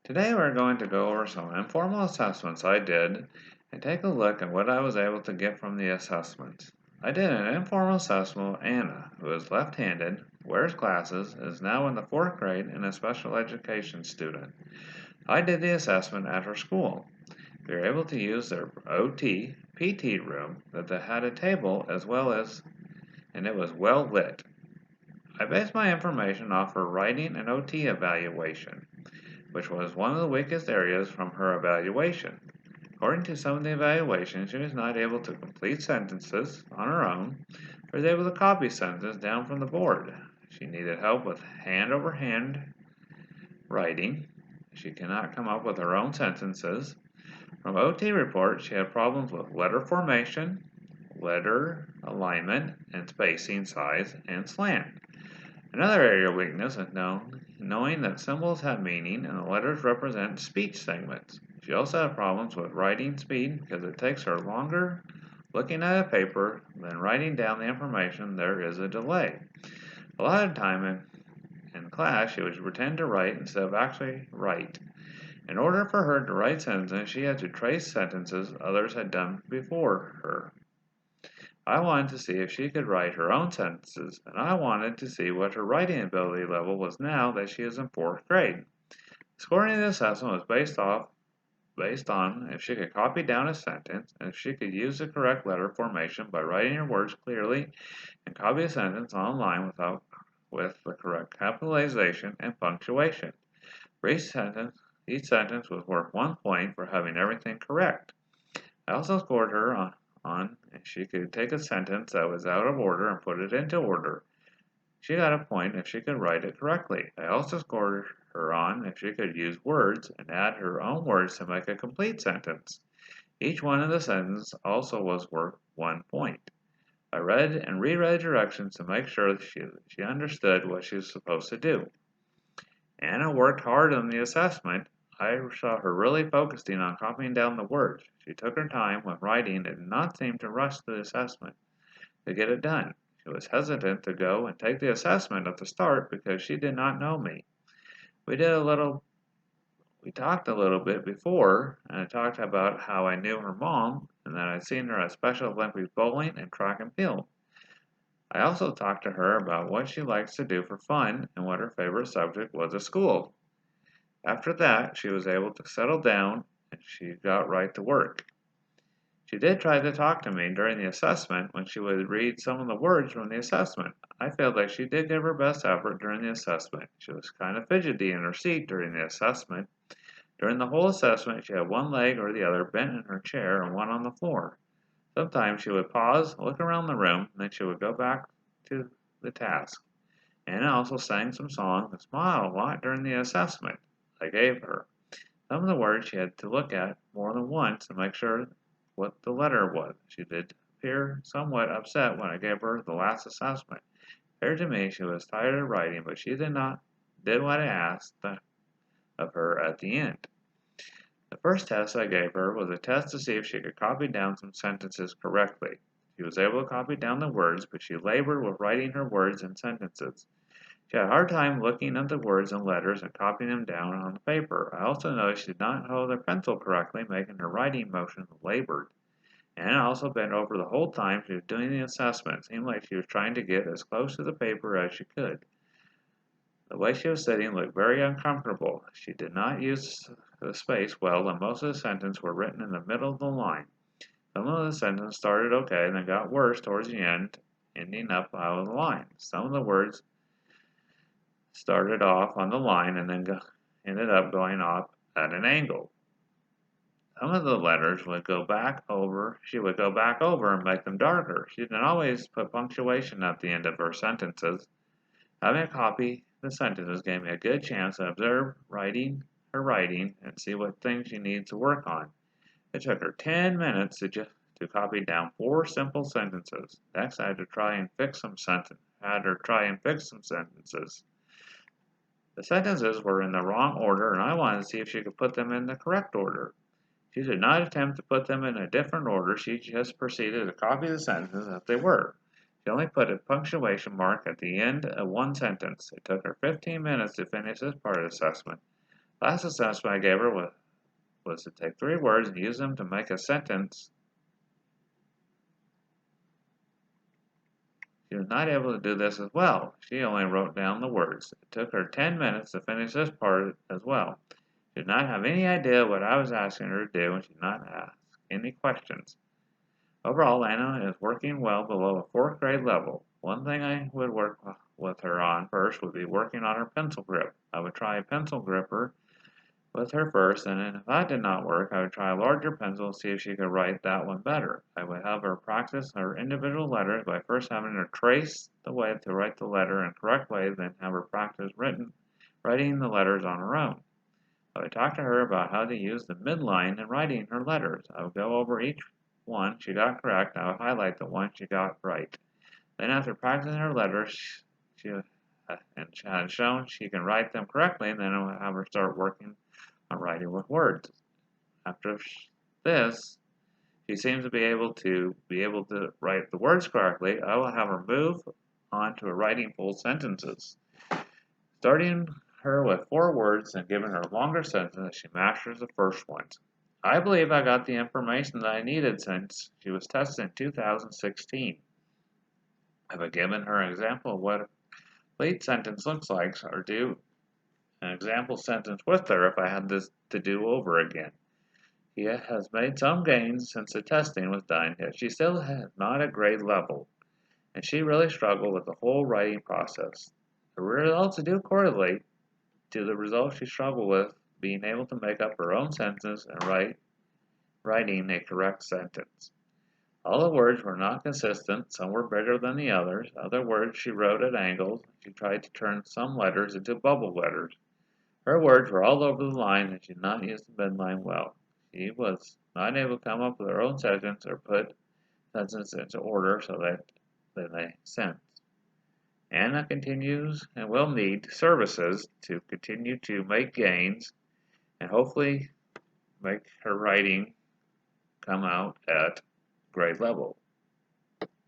Today we're going to go over some informal assessments I did and take a look at what I was able to get from the assessments. I did an informal assessment with Anna, who is left-handed, wears glasses, is now in the 4th grade, and a special education student. I did the assessment at her school. We were able to use their OT, PT room that had a table and it was well lit. I based my information off her writing and OT evaluation, which was one of the weakest areas from her evaluation. According to some of the evaluations, she was not able to complete sentences on her own, or was able to copy sentences down from the board. She needed help with hand-over-hand writing. She cannot come up with her own sentences. From OT reports, she had problems with letter formation, letter alignment, and spacing, size, and slant. Another area of weakness is knowing that symbols have meaning and the letters represent speech segments. She also had problems with writing speed because it takes her longer looking at a paper than writing down the information. There is a delay. A lot of time in class, she would pretend to write instead of actually write. In order for her to write sentences, she had to trace sentences others had done before her. I wanted to see if she could write her own sentences, and I wanted to see what her writing ability level was now that she is in 4th grade. Scoring the assessment was based on if she could copy down a sentence and if she could use the correct letter formation by writing her words clearly and copy a sentence online with the correct capitalization and punctuation. For each sentence was worth 1 point for having everything correct. I also scored her on if she could take a sentence that was out of order and put it into order. She got a point if she could write it correctly. I also scored her on if she could use words and add her own words to make a complete sentence. Each one of the sentences also was worth 1 point. I read and reread directions to make sure she understood what she was supposed to do. Anna worked hard on the assessment. I saw her really focusing on copying down the words. She took her time with writing and did not seem to rush the assessment to get it done. She was hesitant to go and take the assessment at the start because she did not know me. We talked a little bit before, and I talked about how I knew her mom and that I'd seen her at Special Olympics bowling and track and field. I also talked to her about what she likes to do for fun and what her favorite subject was at school. After that, she was able to settle down and she got right to work. She did try to talk to me during the assessment when she would read some of the words from the assessment. I felt like she did give her best effort during the assessment. She was kind of fidgety in her seat during the assessment. During the whole assessment, she had one leg or the other bent in her chair and one on the floor. Sometimes she would pause, look around the room, and then she would go back to the task. Anna also sang some songs and smiled a lot during the assessment I gave her. Some of the words she had to look at more than once to make sure what the letter was. She did appear somewhat upset when I gave her the last assessment. It appeared to me she was tired of writing, but she did what I asked of her at the end. The first test I gave her was a test to see if she could copy down some sentences correctly. She was able to copy down the words, but she labored with writing her words and sentences. She had a hard time looking at the words and letters and copying them down on the paper. I also noticed she did not hold her pencil correctly, making her writing motion labored. Anna also bent over the whole time she was doing the assessment. It seemed like she was trying to get as close to the paper as she could. The way she was sitting looked very uncomfortable. She did not use the space well, and most of the sentences were written in the middle of the line. Some of the sentences started okay and then got worse towards the end, ending up out of the line. Some of the words started off on the line and then ended up going off at an angle. Some of the letters would go back over. She would go back over and make them darker. She didn't always put punctuation at the end of her sentences. Having a copy the sentences gave me a good chance to observe her writing and see what things she needs to work on. It took her 10 minutes to copy down 4 simple sentences. Next, I had her try and fix some sentences. The sentences were in the wrong order, and I wanted to see if she could put them in the correct order. She did not attempt to put them in a different order. She just proceeded to copy the sentences as they were. She only put a punctuation mark at the end of one sentence. It took her 15 minutes to finish this part of the assessment. Last assessment I gave her was to take 3 words and use them to make a sentence. She was not able to do this as well. She only wrote down the words. It took her 10 minutes to finish this part as well. She did not have any idea what I was asking her to do, and she did not ask any questions. Overall, Anna is working well below a 4th grade level. One thing I would work with her on first would be working on her pencil grip. I would try a pencil gripper with her first, and then if that did not work, I would try a larger pencil and see if she could write that one better. I would have her practice her individual letters by first having her trace the way to write the letter in a correct way, then have her practice writing the letters on her own. I would talk to her about how to use the midline in writing her letters. I would go over each one she got correct, and I would highlight the one she got right. Then after practicing her letters, she had shown she can write them correctly, and then I would have her start working on writing with words. After this, she seems to be able to write the words correctly. I will have her move on to writing full sentences, starting her with 4 words and giving her longer sentences as she masters the first ones. I believe I got the information that I needed since she was tested in 2016. I've given her an example of what a complete sentence looks like, or do an example sentence with her if I had this to do over again. She has made some gains since the testing was done, yet she still has not a grade level, and she really struggled with the whole writing process. The results do correlate to the results she struggled with being able to make up her own sentences and writing a correct sentence. All the words were not consistent, some were bigger than the others, other words she wrote at angles, she tried to turn some letters into bubble letters. Her words were all over the line and she did not use the midline well. She was not able to come up with her own sentence or put sentences into order so that they make sense. Anna continues and will need services to continue to make gains and hopefully make her writing come out at grade level.